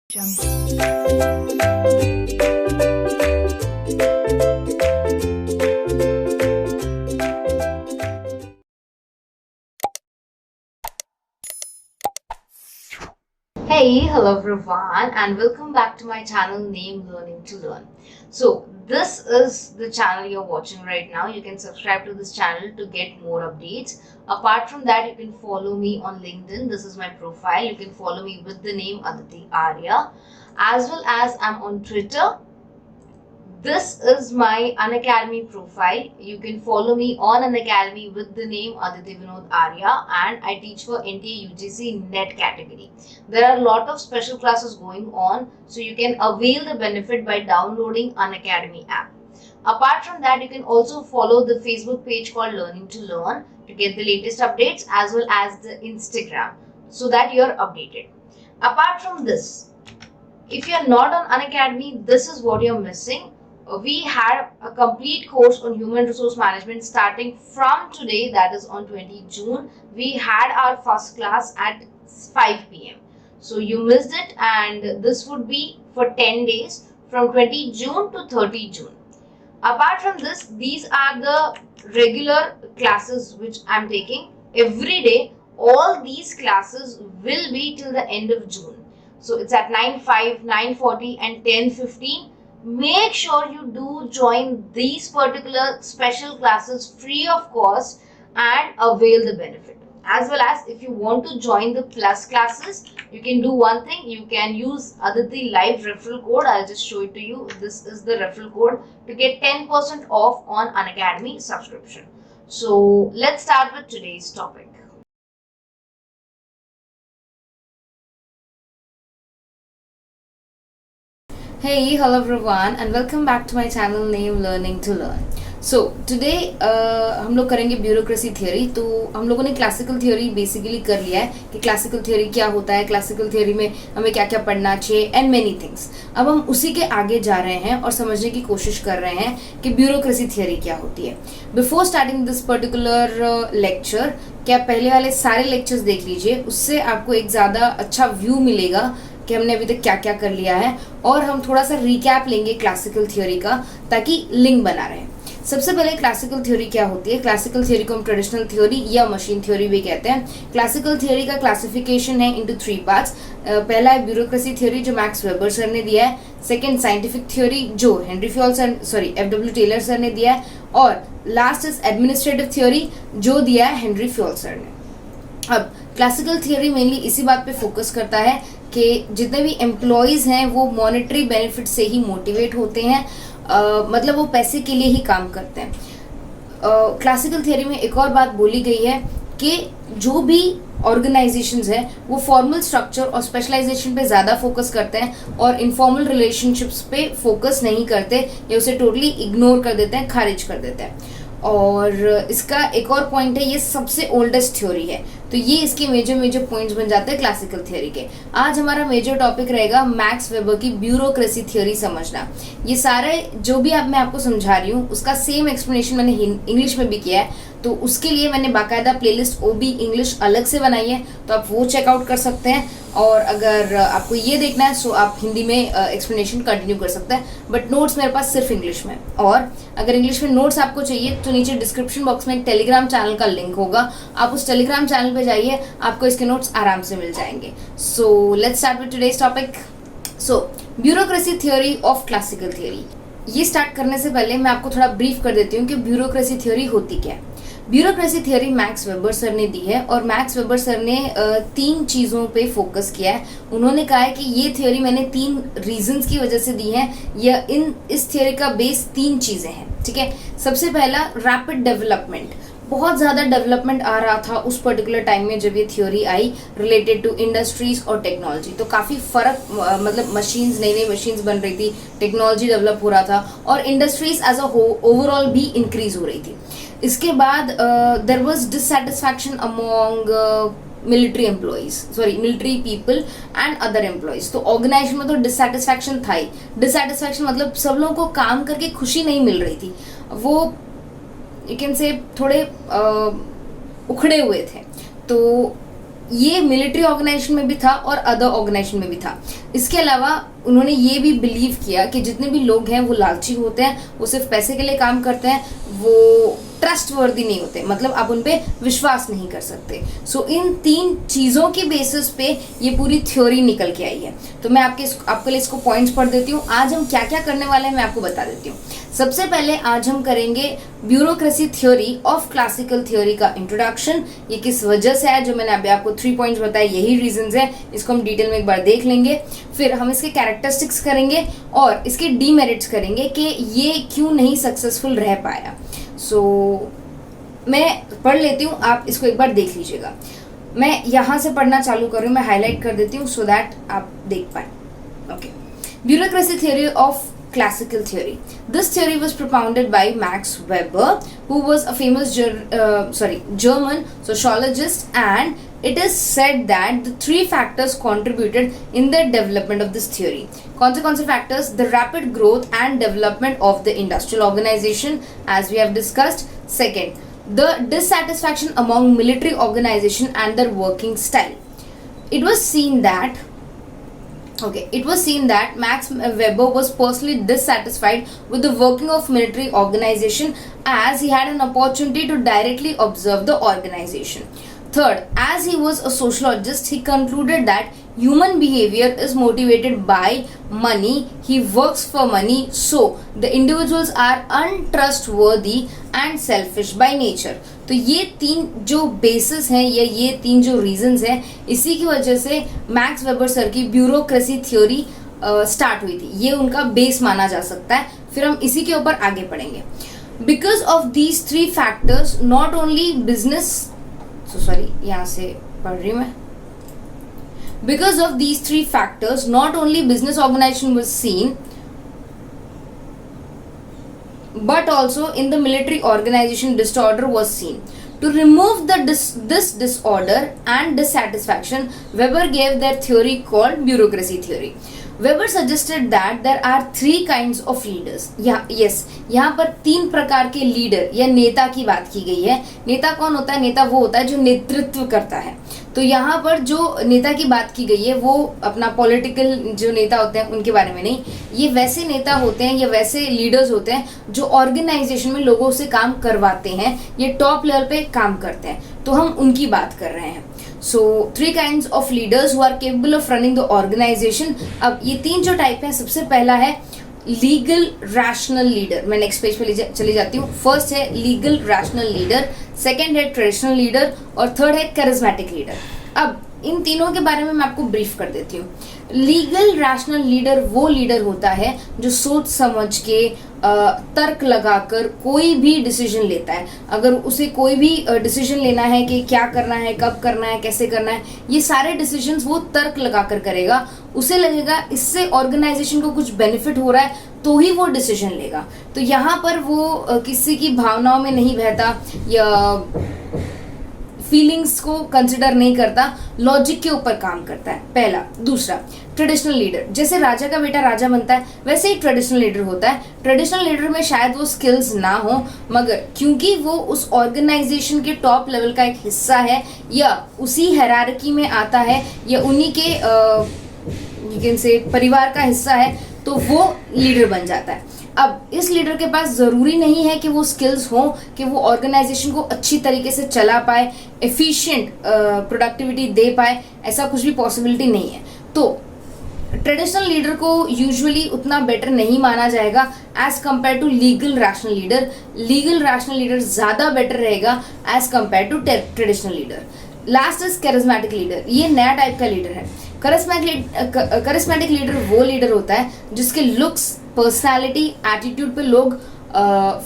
Hey, hello everyone, and welcome back to my channel named Learning to Learn. So, this is the channel you're watching right now. You can subscribe to this channel to get more updates. Apart from that, you can follow me on LinkedIn. This is my profile. You can follow me with the name Aditi Arya, as well as I'm on Twitter. This is my Unacademy profile. You can follow me on Unacademy with the name Aditi Vinod Arya, and I teach for NTA UGC NET category. There are a lot of special classes going on, so you can avail the benefit by downloading Unacademy app. Apart from that, you can also follow the Facebook page called Learning to Learn to get the latest updates, as well as the Instagram, so that you're updated. Apart from this, if you're not on Unacademy, this is what you're missing. We had a complete course on human resource management starting from today, that is on 20 June. We had our first class at 5 p.m. So you missed it, and this would be for 10 days from 20 June to 30 June. Apart from this, these are the regular classes which I'm taking every day. All these classes will be till the end of June. So it's at 9:05, 9:40 and 10:15. Make sure you do join these particular special classes free of cost and avail the benefit. As well as if you want to join the plus classes, you can do one thing. You can use Aditi Live referral code. I'll just show it to you. This is the referral code to get 10% off on Unacademy subscription. So let's start with today's topic. Hey, hello everyone and welcome back to my channel named Learning to Learn. So today हम लोग करेंगे bureaucracy theory. तो हम लोगों ने classical theory basically कर लिया है कि क्लासिकल थियोरी क्या होता है, क्लासिकल थियोरी में हमें क्या क्या पढ़ना चाहिए एंड मेनी थिंग्स. अब हम उसी के आगे जा रहे हैं और समझने की कोशिश कर रहे हैं कि ब्यूरोक्रेसी थियोरी क्या होती है. Before starting this particular lecture, क्या पहले वाले सारे लेक्चर्स देख लीजिए, उससे आपको एक ज़्यादा अच्छा व्यू मिलेगा कि हमने अभी तक क्या क्या कर लिया है, और हम थोड़ा सा रिकैप लेंगे क्लासिकल थ्योरी का ताकि लिंक बना रहे. सबसे पहले क्लासिकल थ्योरी क्या होती है. क्लासिकल थ्योरी को हम ट्रेडिशनल थ्योरी या मशीन थ्योरी भी कहते हैं. क्लासिकल थ्योरी का क्लासिफिकेशन है इनटू 3 पार्ट्स. पहला है ब्यूरोक्रेसी थ्योरी जो मैक्स वेबर सर ने दिया है. सेकंड साइंटिफिक थ्योरी जो Henry Fayol sir FW Taylor sir ने दिया है. और लास्ट इज एडमिनिस्ट्रेटिव थ्योरी जो दिया है हेनरी फ्योल सर ने. अब क्लासिकल थ्योरी मेनली इसी बात पे फोकस करता है कि जितने भी एम्प्लॉयज़ हैं वो मॉनेटरी बेनिफिट से ही मोटिवेट होते हैं. मतलब वो पैसे के लिए ही काम करते हैं. क्लासिकल थ्योरी में एक और बात बोली गई है कि जो भी ऑर्गेनाइजेशंस हैं वो फॉर्मल स्ट्रक्चर और स्पेशलाइजेशन पे ज़्यादा फोकस करते हैं और इनफॉर्मल रिलेशनशिप्स पे फोकस नहीं करते या उसे टोटली इग्नोर कर देते हैं, खारिज कर देते हैं. और इसका एक और पॉइंट है, ये सबसे ओल्डेस्ट थ्योरी है. तो ये इसके मेजर पॉइंट्स बन जाते हैं क्लासिकल थ्योरी के. आज हमारा मेजर टॉपिक रहेगा मैक्स वेबर की ब्यूरोक्रेसी थ्योरी समझना. ये सारे जो भी मैं आपको समझा रही हूँ उसका सेम एक्सप्लेनेशन मैंने इंग्लिश में भी किया है. तो उसके लिए मैंने बाकायदा प्लेलिस्ट OB इंग्लिश अलग से बनाई है, तो आप वो चेकआउट कर सकते हैं. और अगर आपको ये देखना है तो आप हिंदी में एक्सप्लेनेशन कंटिन्यू कर सकते हैं. बट नोट्स मेरे पास सिर्फ इंग्लिश में. और अगर इंग्लिश में नोट्स आपको चाहिए तो नीचे डिस्क्रिप्शन बॉक्स में एक टेलीग्राम चैनल का लिंक होगा. आप उस टेलीग्राम चैनल पे जाइए, आपको इसके नोट्स आराम से मिल जाएंगे. So let's start with today's topic. So bureaucracy theory of classical theory. ये स्टार्ट करने से पहले मैं आपको थोड़ा ब्रीफ कर देती हूँ कि ब्यूरोक्रेसी थ्योरी होती क्या है. Bureaucracy theory max Weber sir ने दी है और मैक्स वेबर सर ने 3 चीज़ों पे फोकस किया है. उन्होंने कहा है कि ये थ्योरी मैंने 3 रीजंस की वजह से दी है. या इस थ्योरी का बेस 3 चीज़ें हैं. ठीक है. सबसे पहला रैपिड डेवलपमेंट. बहुत ज़्यादा डेवलपमेंट आ रहा था उस पर्टिकुलर टाइम में जब ये थ्योरी आई रिलेटेड टू इंडस्ट्रीज और टेक्नोलॉजी. तो काफ़ी फ़र्क, मतलब नई मशीन्स बन रही थी, टेक्नोलॉजी डेवलप हो रहा था और इंडस्ट्रीज एज अ ओवरऑल भी इंक्रीज हो रही थी. इसके बाद there was dissatisfaction among military people and other employees. तो ऑर्गेनाइजेशन में तो डिससैटिस्फैक्शन था ही. डिससैटिस्फैक्शन मतलब सब लोगों को काम करके खुशी नहीं मिल रही थी. वो यू कैन से थोड़े उखड़े हुए थे. तो ये मिलिट्री ऑर्गेनाइजेशन में भी था और अदर ऑर्गेनाइजेशन में भी था। इसके अलावा उन्होंने ये भी बिलीव किया कि जितने भी लोग हैं वो लालची होते हैं, वो सिर्फ पैसे के लिए काम करते हैं, वो ट्रस्टवर्दी नहीं होते, मतलब आप उन पे विश्वास नहीं कर सकते। सो इन 3 चीज़ों की बेसिस पे ये पूरी थ्योरी निकल के आई है। तो मैं आपके लिए इसको पॉइंट्स पढ़ देती हूँ। आज हम क्या क्या करने वाले हैं मैं आपको बता देती हूँ। सबसे पहले आज हम करेंगे bureaucracy theory of classical theory का इंट्रोडक्शन। ये किस वजह से है, जो मैंने अभी आपको 3 पॉइंट्स बताए, यही रीजंस है। इसको हम डिटेल में एक बार देख लेंगे। फिर हम इसके कैरेक्टरिस्टिक्स करेंगे और इसके डीमेरिट्स करेंगे कि ये क्यों नहीं सक्सेसफुल रह पाया। सो मैं पढ़ लेती हूँ, आप इसको एक बार देख लीजिएगा। मैं यहाँ से पढ़ना चालू कर रही हूँ, मैं हाईलाइट कर देती हूँ सो दैट आप देख पाए। Okay, bureaucracy theory of classical theory. This theory was propounded by Max Weber, who was a famous German sociologist, and it is said that the 3 factors contributed in the development of this theory. कौन से factors? The rapid growth and development of the industrial organization, as we have discussed. Second, the dissatisfaction among military organization and their working style. It was seen that Max Weber was personally dissatisfied with the working of military organization, as he had an opportunity to directly observe the organization. Third, as he was a sociologist, he concluded that human behavior is motivated by money. He works for money, so the individuals are untrustworthy and selfish by nature. तो ये 3 जो basis हैं या ये 3 जो reasons हैं, इसी की वजह से मैक्स वेबर सर की ब्यूरोक्रेसी थ्योरी स्टार्ट हुई थी। ये उनका बेस माना जा सकता है। फिर हम इसी के ऊपर आगे पढ़ेंगे। Because of these 3 factors not only business यहाँ से पढ़ रही हूँ मैं। Because of these 3 factors, not only business organization was seen, but also in the military organization disorder was seen. To remove this disorder and dissatisfaction, Weber gave their theory called bureaucracy theory. Weber suggested that there are 3 kinds of leaders. यहाँ पर 3 प्रकार के leader या नेता की बात की गई है। नेता कौन होता है? नेता वो होता है जो नेतृत्व करता है। तो यहाँ पर जो नेता की बात की गई है वो अपना पॉलिटिकल जो नेता होते हैं उनके बारे में नहीं, ये वैसे नेता होते हैं या वैसे लीडर्स होते हैं जो ऑर्गेनाइजेशन में लोगों से काम करवाते हैं, ये टॉप लेवल पे काम करते हैं। तो हम उनकी बात कर रहे हैं। सो 3 kinds of leaders who are capable of running the organization. अब ये 3 जो टाइप हैं, सबसे पहला है लीगल रैशनल लीडर। मैं नेक्स्ट पेज पे चली जाती हूँ। फर्स्ट है लीगल रैशनल लीडर, सेकंड है ट्रेडिशनल लीडर और थर्ड है कैरिज्मेटिक लीडर। अब इन तीनों के बारे में मैं आपको ब्रीफ कर देती हूँ। लीगल रैशनल लीडर वो लीडर होता है जो सोच समझ के तर्क लगाकर कोई भी डिसीजन लेता है। अगर उसे कोई भी डिसीजन लेना है कि क्या करना है, कब करना है, कैसे करना है, ये सारे डिसीजंस वो तर्क लगाकर करेगा। उसे लगेगा इससे ऑर्गेनाइजेशन को कुछ बेनिफिट हो रहा है तो ही वो डिसीजन लेगा। तो यहाँ पर वो किसी की भावनाओं में नहीं बहता या फीलिंग्स को कंसिडर नहीं करता, लॉजिक के ऊपर काम करता है। पहला। दूसरा, ट्रेडिशनल लीडर, जैसे राजा का बेटा राजा बनता है वैसे ही ट्रेडिशनल लीडर होता है। ट्रेडिशनल लीडर में शायद वो स्किल्स ना हो, मगर क्योंकि वो उस ऑर्गेनाइजेशन के टॉप लेवल का एक हिस्सा है या उसी हायरार्की में आता है या उन्हीं के परिवार का हिस्सा है, तो वो लीडर बन जाता है। अब इस लीडर के पास ज़रूरी नहीं है कि वो स्किल्स हो कि वो ऑर्गेनाइजेशन को अच्छी तरीके से चला पाए, एफिशिएंट प्रोडक्टिविटी दे पाए, ऐसा कुछ भी पॉसिबिलिटी नहीं है। तो ट्रेडिशनल लीडर को यूजुअली उतना बेटर नहीं माना जाएगा as compare to legal rational leader. Legal rational leader ज़्यादा बेटर रहेगा as compare to traditional leader. Last is charismatic leader, ये नया टाइप का लीडर है। करिस्मेटिक लीडर वो लीडर होता है जिसके लुक्स, पर्सनालिटी, एटीट्यूड पे लोग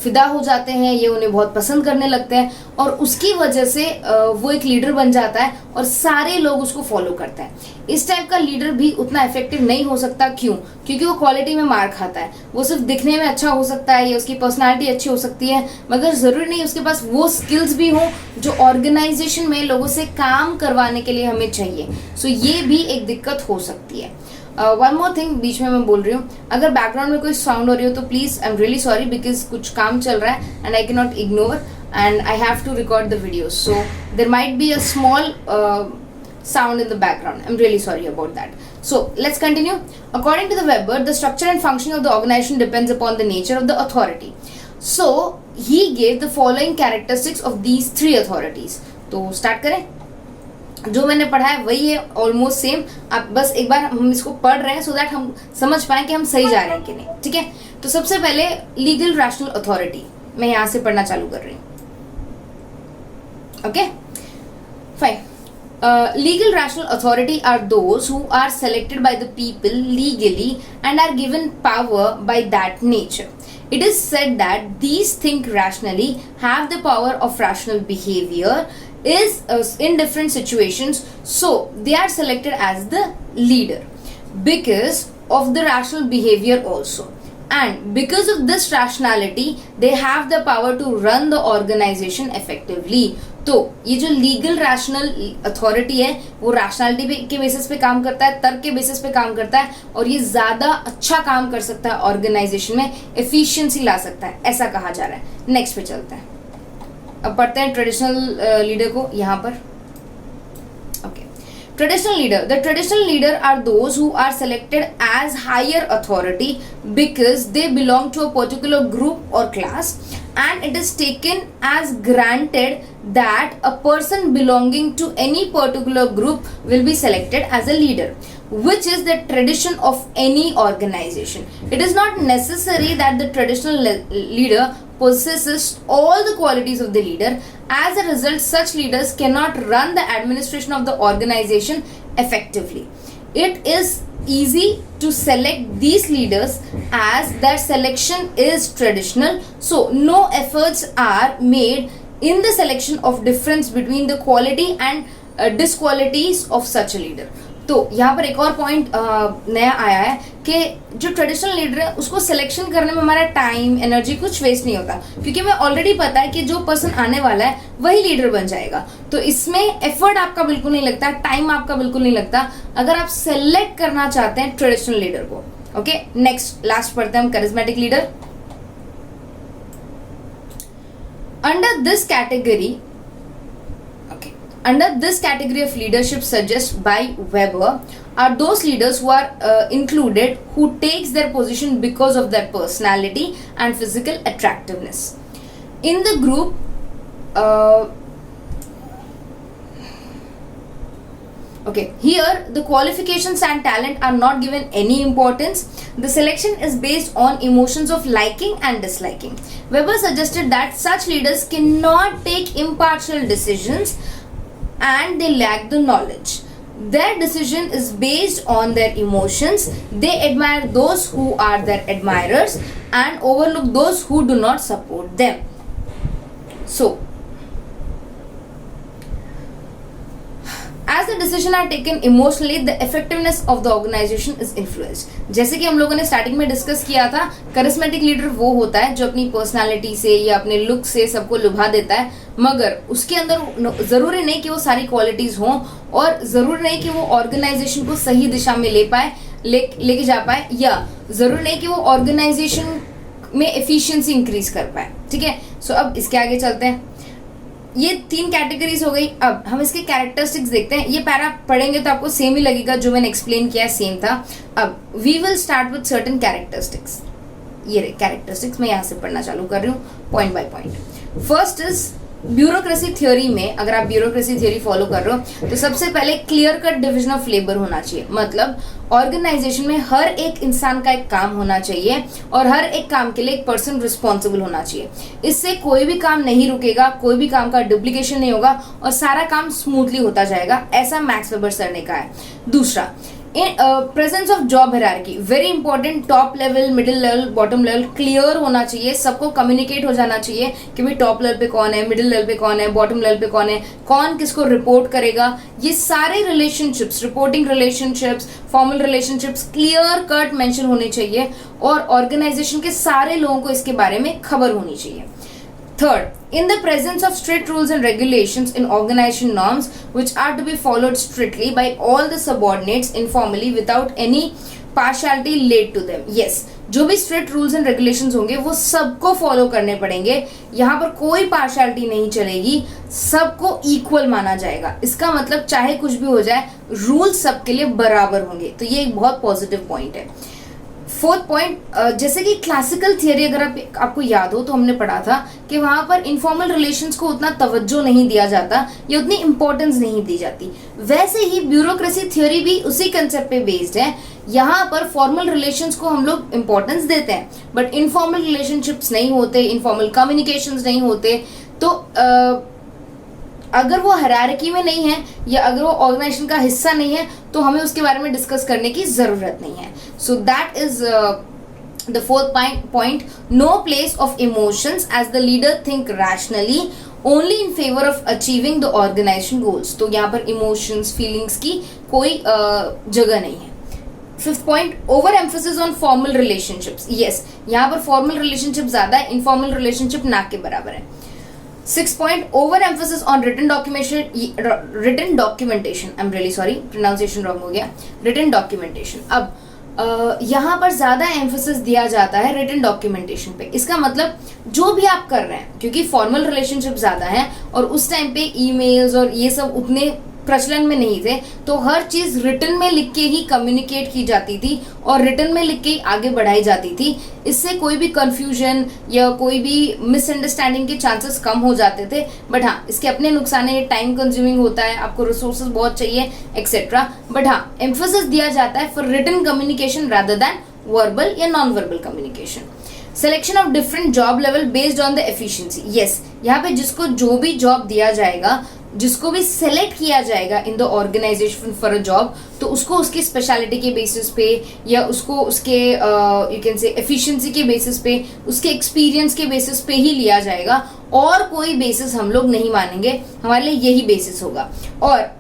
फिदा हो जाते हैं, ये उन्हें बहुत पसंद करने लगते हैं और उसकी वजह से वो एक लीडर बन जाता है और सारे लोग उसको फॉलो करते हैं। इस टाइप का लीडर भी उतना इफेक्टिव नहीं हो सकता। क्यों? क्योंकि वो क्वालिटी में मार खाता है। वो सिर्फ दिखने में अच्छा हो सकता है या उसकी पर्सनालिटी अच्छी हो सकती है, मगर ज़रूरी नहीं उसके पास वो स्किल्स भी हो जो ऑर्गेनाइजेशन में लोगों से काम करवाने के लिए हमें चाहिए। सो ये भी एक दिक्कत हो सकती है। वन मोर थिंग, बीच में मैं बोल रही हूँ, अगर बैकग्राउंड में कोई साउंड हो रही हो तो please I am really sorry, because कुछ काम चल रहा है and I can not ignore and I have to record the video, so there might be a small sound in the background. I'm really sorry about that. So let's continue. According to the Weber, the structure and functioning of the organization depends upon the nature of the authority. So he gave the following characteristics of these three authorities. तो start करें. जो मैंने पढ़ा है वही है almost same. आप बस एक बार हम इसको पढ़ रहे हैं सो दैट हम समझ पाए कि हम सही जा रहे हैं कि नहीं. ठीक है. तो सबसे पहले लीगल रैशनल अथॉरिटी मैं यहाँ से पढ़ना चालू कर रही हूँ. Okay fine. Legal rational authority are those who are selected by the people legally and are given power by that nature. It is said that these think rationally, have the power of rational behavior in different situations, so they are selected as the leader because of the rational behavior also. And because of this rationality, they have the power to run the organization effectively. तो ये जो legal rational authority है वो rationality के basis पे काम करता है, तर्क के बेसिस पे काम करता है और ये ज़्यादा अच्छा काम कर सकता है ऑर्गेनाइजेशन में, एफिशिएंसी ला सकता है, ऐसा कहा जा रहा है. नेक्स्ट पे चलते हैं. अब पढ़ते हैं ट्रेडिशनल लीडर को यहाँ पर. Okay. Traditional leader. The traditional leader are those who are selected as higher authority because they belong to a particular group or class, and it is taken as granted that a person belonging to any particular group will be selected as a leader, which is the tradition of any organization. It is not necessary that the traditional leader possesses all the qualities of the leader. As a result, such leaders cannot run the administration of the organization effectively. It is easy to select these leaders as their selection is traditional, so no efforts are made in the selection of difference between the quality and disqualities of such a leader. तो यहाँ पर एक और point नया आया है कि जो ट्रेडिशनल लीडर है उसको सिलेक्शन करने में हमारा टाइम एनर्जी कुछ वेस्ट नहीं होता, क्योंकि हमें ऑलरेडी पता है कि जो पर्सन आने वाला है वही लीडर बन जाएगा. तो इसमें एफर्ट आपका बिल्कुल नहीं लगता, टाइम आपका बिल्कुल नहीं लगता अगर आप सेलेक्ट करना चाहते हैं ट्रेडिशनल लीडर को. ओके. नेक्स्ट लास्ट पढ़ते हैं हम charismatic leader. Under this category Under this category of leadership suggested by Weber are those leaders who are included who takes their position because of their personality and physical attractiveness. In the group, here the qualifications and talent are not given any importance. The selection is based on emotions of liking and disliking. Weber suggested that such leaders cannot take impartial decisions and they lack the knowledge. Their decision is based on their emotions. They admire those who are their admirers and overlook those who do not support them. So, as the decision are taken emotionally, the effectiveness of the organization is influenced. जैसे कि हम लोगों ने starting में discuss किया था, charismatic leader वो होता है जो अपनी पर्सनालिटी से या अपने लुक से सबको लुभा देता है, मगर उसके अंदर जरूरी नहीं कि वो सारी क्वालिटीज हों और जरूरी नहीं कि वो ऑर्गेनाइजेशन को सही दिशा में लेके जा पाए, या जरूरी नहीं कि वो ऑर्गेनाइजेशन में एफिशिएंसी इंक्रीज कर पाए. ठीक है. सो अब इसके आगे चलते हैं. ये 3 कैटेगरीज हो गई. अब हम इसके कैरेक्टरिस्टिक्स देखते हैं. ये पैरा पढ़ेंगे तो आपको सेम ही लगेगा, जो मैंने एक्सप्लेन किया है सेम था. अब we will start with certain characteristics. ये कैरेक्टरिस्टिक्स मैं यहाँ से पढ़ना चालू कर रही हूँ point by point. First is bureaucracy theory में. अगर आप ब्यूरोक्रेसी थ्योरी फॉलो कर रहे हो तो सबसे पहले clear cut division of labour होना चाहिए. मतलब ऑर्गेनाइजेशन में हर एक इंसान का एक काम होना चाहिए और हर एक काम के लिए एक पर्सन रिस्पॉन्सिबल होना चाहिए. इससे कोई भी काम नहीं रुकेगा, कोई भी काम का डुप्लीकेशन नहीं होगा और सारा काम स्मूथली होता जाएगा. ऐसा मैक्स वेबर सर ने कहा है. दूसरा, presence of job hierarchy very important. Top level, middle level, bottom level clear होना चाहिए. सबको कम्युनिकेट हो जाना चाहिए कि भाई टॉप लेवल पे कौन है, मिडिल लेवल पे कौन है, बॉटम लेवल पे कौन है, कौन किसको रिपोर्ट करेगा. ये सारे relationships, reporting relationships, formal relationships clear cut mention होने चाहिए और ऑर्गेनाइजेशन के सारे लोगों को इसके बारे में खबर होनी चाहिए. Third, in the presence of strict rules and regulations in organization norms which are to be followed strictly by all the subordinates informally without any partiality laid to them. Yes, जो भी स्ट्रिक्ट रूल्स एंड रेगुलेशंस होंगे वो सबको follow करने पड़ेंगे. यहाँ पर कोई पार्शियलिटी नहीं चलेगी, सबको इक्वल माना जाएगा. इसका मतलब चाहे कुछ भी हो जाए रूल्स सबके लिए बराबर होंगे. तो ये एक बहुत पॉजिटिव पॉइंट है. फोर्थ पॉइंट, जैसे कि क्लासिकल थियरी अगर आपको याद हो तो हमने पढ़ा था कि वहां पर इनफॉर्मल रिलेशंस को उतना तवज्जो नहीं दिया जाता या उतनी इंपॉर्टेंस नहीं दी जाती. वैसे ही ब्यूरोक्रेसी थ्योरी भी उसी कंसेप्ट पे बेस्ड है. यहाँ पर फॉर्मल रिलेशंस को हम लोग इंपॉर्टेंस देते हैं बट इनफॉर्मल रिलेशनशिप्स नहीं होते, इनफॉर्मल कम्युनिकेशंस नहीं होते. तो अगर वो हायरार्की में नहीं है या अगर वो ऑर्गेनाइजेशन का हिस्सा नहीं है तो हमें उसके बारे में डिस्कस करने की जरूरत नहीं है. So that is the fourth point. No place of emotions as the leader think rationally only in favour of achieving the organisation goals. तो यहाँ पर इमोशंस फीलिंग्स की कोई जगह नहीं है. Fifth point, over emphasis on formal relationships. Yes, यहाँ पर फॉर्मल रिलेशनशिप ज्यादा है, इनफॉर्मल रिलेशनशिप ना के बराबर है. Sixth point, over emphasis on written documentation. I'm really sorry, pronunciation wrong हो गया. Written documentation. अब यहाँ पर ज्यादा एम्फोसिस दिया जाता है रिटन डॉक्यूमेंटेशन पे. इसका मतलब जो भी आप कर रहे हैं, क्योंकि फॉर्मल रिलेशनशिप ज्यादा है और उस टाइम पे ईमेल्स और ये सब उतने प्रचलन में नहीं थे, तो हर चीज रिटन में लिख के ही कम्युनिकेट की जाती थी और रिटन में लिख के ही आगे बढ़ाई जाती थी. इससे कोई भी कंफ्यूजन या कोई भी मिसअंडरस्टैंडिंग के चांसेस कम हो जाते थे. बट हाँ, इसके अपने नुकसान है, टाइम कंज्यूमिंग होता है, आपको रिसोर्सेज बहुत चाहिए एक्सेट्रा. बट हाँ, एम्फोसिस दिया जाता है for written communication rather than verbal या non verbal communication. Selection of different job level based on the efficiency. Yes, यहाँ पे जिसको जो भी जॉब दिया जाएगा, जिसको भी सेलेक्ट किया जाएगा in the organisation for a job, तो उसको उसकी स्पेशलिटी के बेसिस पे या उसको उसके यू कैन से एफिशिएंसी के बेसिस पे, उसके एक्सपीरियंस के बेसिस पे ही लिया जाएगा. और कोई बेसिस हम लोग नहीं मानेंगे, हमारे लिए यही बेसिस होगा. और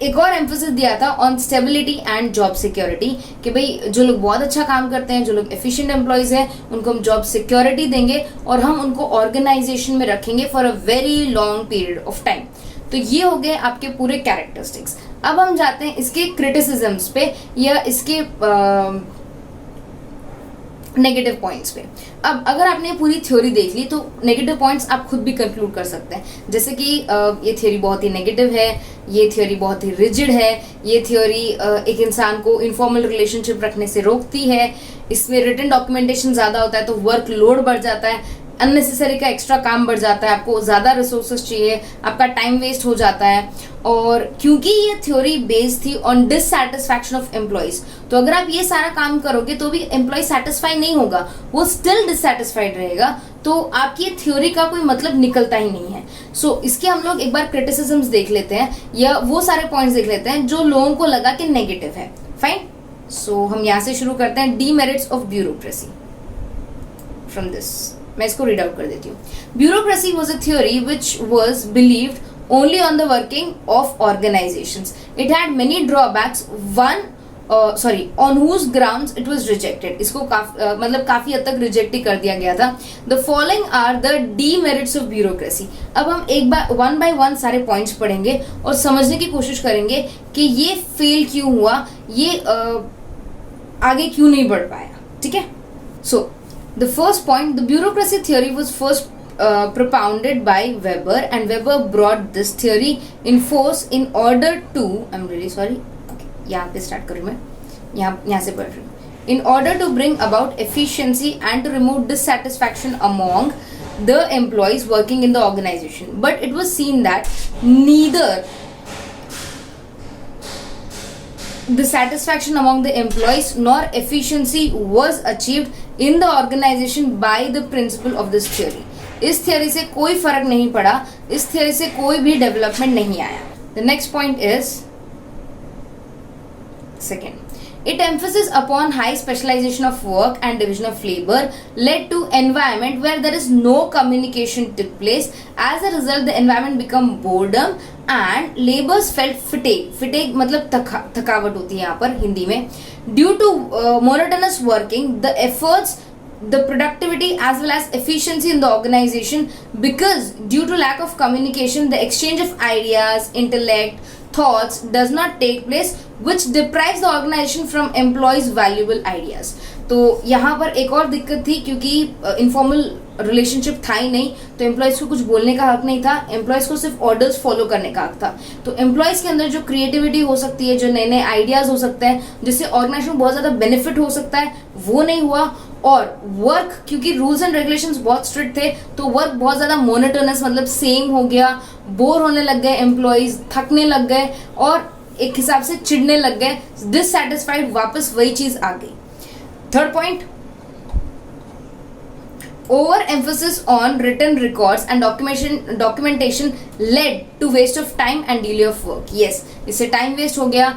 एक और एम्फोसिस दिया था on stability and job security कि भाई जो लोग बहुत अच्छा काम करते हैं, जो लोग एफिशिएंट एम्प्लॉयज हैं, उनको हम जॉब सिक्योरिटी देंगे और हम उनको ऑर्गेनाइजेशन में रखेंगे for a very long period of time. तो ये हो गए आपके पूरे कैरेक्टरिस्टिक्स. अब हम जाते हैं इसके क्रिटिसिज्म्स पे या इसके नेगेटिव पॉइंट्स पे. अब अगर आपने पूरी थ्योरी देख ली तो नेगेटिव पॉइंट्स आप खुद भी कंक्लूड कर सकते हैं. जैसे कि ये थ्योरी बहुत ही नेगेटिव है, ये थ्योरी बहुत ही रिजिड है, ये थ्योरी एक इंसान को इनफॉर्मल रिलेशनशिप रखने से रोकती है, इसमें रिटन डॉक्यूमेंटेशन ज़्यादा होता है तो वर्क लोड बढ़ जाता है, अननेसेसरी का एक्स्ट्रा काम बढ़ जाता है, आपको ज़्यादा रिसोर्सेज चाहिए, आपका टाइम वेस्ट हो जाता है. और क्योंकि ये थ्योरी बेस्ड थी ऑन डिससैटिस्फैक्शन ऑफ एम्प्लॉयज, तो अगर आप ये सारा काम करोगे तो भी एम्प्लॉय सेटिस्फाई नहीं होगा, वो स्टिल डिससैटिस्फाइड रहेगा, तो आपकी ये थ्योरी का कोई मतलब निकलता ही नहीं है. सो इसके हम लोग एक बार क्रिटिसिज्म्स देख लेते हैं या वो सारे पॉइंट्स देख लेते हैं जो लोगों को लगा कि नेगेटिव है. फाइन, सो हम यहाँ से शुरू करते हैं. Demerits of bureaucracy from this. मैं इसको रीड आउट कर देती हूँ. Bureaucracy was a theory which was believed only on the working of organizations. It had many drawbacks. On whose grounds it was rejected. इसको मतलब काफी हद तक रिजेक्ट ही कर दिया गया था. The following are the demerits of bureaucracy. अब हम एक बार वन बाय वन सारे पॉइंट्स पढ़ेंगे और समझने की कोशिश करेंगे कि ये फेल क्यों हुआ, ये आगे क्यों नहीं बढ़ पाया. ठीक है. So the first point, the bureaucracy theory was first propounded by Weber, and Weber brought this theory in force in order to, I'm really sorry, okay, यहाँ पे start करूँ मैं, यहाँ से पढ़ रही हूँ. In order to bring about efficiency and to remove dissatisfaction among the employees working in the organization. But it was seen that neither the satisfaction among the employees nor efficiency was achieved in the organization by the principle of this theory. इस theory से कोई फर्क नहीं पड़ा, इस theory से कोई भी डेवलपमेंट नहीं आया. The next point is second. It emphasis upon high specialization of work and division of labor led to environment where there is no communication took place. As a result, the environment become boredom and laborers felt fatigue. Fatigue मतलब थकावट होती है यहाँ पर हिंदी में. Due to monotonous working, the efforts the productivity as well as efficiency in the organization, because due to lack of communication the exchange of ideas, intellect, thoughts does not take place, which deprives the organization from employees valuable ideas. तो यहाँ पर एक और दिक्कत थी, क्योंकि informal relationship था ही नहीं, तो एम्प्लॉयज़ को कुछ बोलने का हक नहीं था, एम्प्लॉयज़ को सिर्फ ऑर्डर्स फॉलो करने का हक था। तो एम्प्लॉयज़ के अंदर जो क्रिएटिविटी हो सकती है, जो नए नए आइडियाज़ हो सकते हैं, जिससे ऑर्गेनाइजेशन बहुत ज़्यादा बेनिफिट हो सकता है, वो नहीं हुआ। और वर्क, क्योंकि रूल्स एंड रेगुलेशंस बहुत स्ट्रिक्ट थे, तो वर्क बहुत ज़्यादा मोनोटोनस, मतलब सेम हो गया, बोर होने लग गए एम्प्लॉयज़, थकने लग गए और एक हिसाब से चिढ़ने लग गए, डिससैटिस्फाइड, वापस वही चीज़ आ गई। Third point, over emphasis on written records and documentation led to waste of time and delay of work. Yes, इससे टाइम वेस्ट हो गया,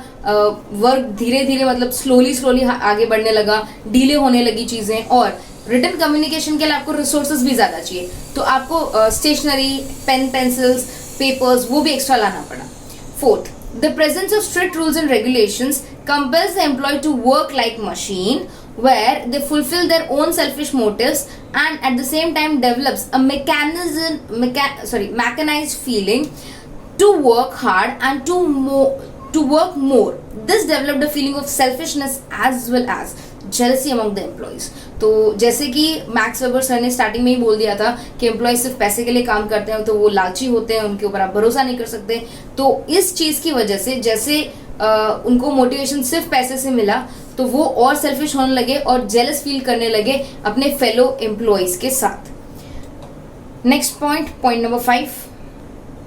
वर्क धीरे धीरे मतलब स्लोली आगे बढ़ने लगा, डिले होने लगी चीज़ें, और रिटन कम्युनिकेशन के लिए आपको रिसोर्सेज भी ज़्यादा चाहिए, तो आपको स्टेशनरी, पेन, पेंसिल्स, पेपर्स वो भी एक्स्ट्रा लाना पड़ा। Fourth, the presence of strict rules and regulations compels the employee to work like machine, where they fulfill their own selfish motives and at the same time develops a mechanized feeling to work hard and to work more. This developed a feeling of selfishness as well as jealousy among the employees. तो जैसे कि max Weber sir ने starting में ही बोल दिया था कि employ सिर्फ पैसे के लिए काम करते हैं, तो वो लालची होते हैं, उनके ऊपर आप भरोसा नहीं कर सकते। तो इस चीज़ की वजह से जैसे उनको मोटिवेशन सिर्फ पैसे से मिला, तो वो और सेल्फिश होने लगे और जेलस फील करने लगे अपने फेलो एम्प्लॉयज के साथ। Next point number 5,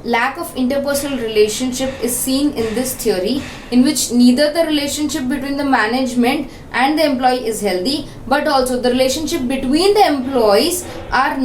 lack of interpersonal relationship is seen in this theory, in which neither the relationship between the management and the employee is healthy, but also the relationship between the employees are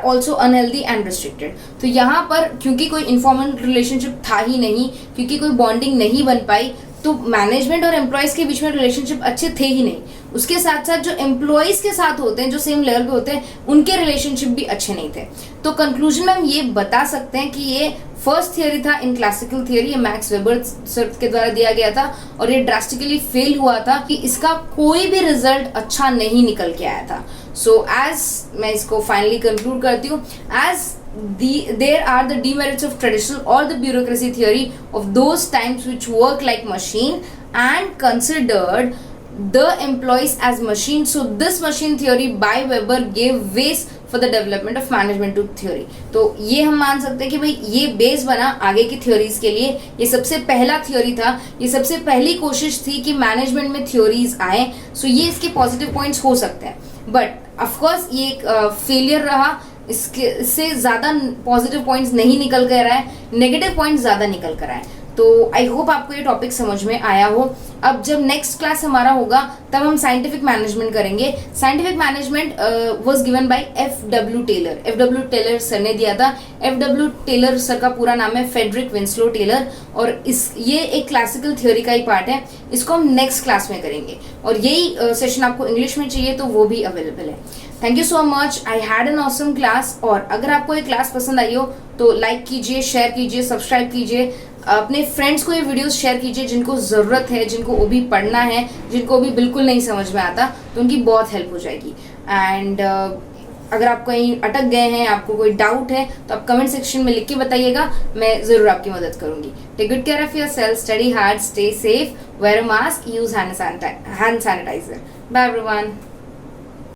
also unhealthy and restricted. तो यहाँ पर क्योंकि कोई informal relationship था ही नहीं, क्योंकि कोई bonding नहीं बन पाई, तो मैनेजमेंट और एम्प्लॉयज़ के बीच में रिलेशनशिप अच्छे थे ही नहीं। उसके साथ साथ जो एम्प्लॉयज़ के साथ होते हैं, जो सेम लेवल पे होते हैं, उनके रिलेशनशिप भी अच्छे नहीं थे। तो कंक्लूजन में हम ये बता सकते हैं कि ये फर्स्ट थियोरी था इन क्लासिकल थियोरी, ये मैक्स वेबर सर के द्वारा दिया गया था और ये ड्रास्टिकली फेल हुआ था कि इसका कोई भी रिजल्ट अच्छा नहीं निकल के आया था। सो मैं इसको फाइनली कंक्लूड करती हूँ, there are the demerits of traditional or the bureaucracy theory of those times which work like machine and considered the employees as machine. So this machine theory by Weber gave base for the development of management theory. तो ये हम मान सकते हैं कि भाई ये base बना आगे की थ्योरीज के लिए। ये सबसे पहला थ्योरी था, ये सबसे पहली कोशिश थी कि मैनेजमेंट में थ्योरीज आए। सो ये इसके पॉजिटिव पॉइंट्स हो सकते हैं, बट ऑफकोर्स ये एक फेलियर रहा। इससे ज़्यादा पॉजिटिव पॉइंट्स नहीं निकल कर रहा है, नेगेटिव पॉइंट्स ज़्यादा निकल कर रहा है। तो आई होप आपको ये टॉपिक समझ में आया हो। अब जब नेक्स्ट क्लास हमारा होगा तब हम साइंटिफिक मैनेजमेंट करेंगे। Scientific management was given by F.W. Taylor. F.W. Taylor sir ने दिया था। F.W. टेलर सर का पूरा नाम है फ्रेडरिक विंस्लो टेलर, और ये एक क्लासिकल थ्योरी का ही पार्ट है। इसको हम नेक्स्ट क्लास में करेंगे, और यही सेशन आपको इंग्लिश में चाहिए तो वो भी अवेलेबल है। Thank you so much, I had an awesome class. और अगर आपको ये क्लास पसंद आई हो तो लाइक कीजिए, शेयर कीजिए, सब्सक्राइब कीजिए, अपने फ्रेंड्स को ये वीडियोस शेयर कीजिए जिनको ज़रूरत है, जिनको वो भी पढ़ना है, जिनको भी बिल्कुल नहीं समझ में आता, तो उनकी बहुत हेल्प हो जाएगी। एंड अगर आप कहीं अटक गए हैं, आपको कोई डाउट है, तो आप कमेंट सेक्शन में लिख के बताइएगा, मैं ज़रूर आपकी मदद करूँगी। Take good care of yourself, study hard, stay safe, wear a mask, use hand sanitiser. Bye everyone.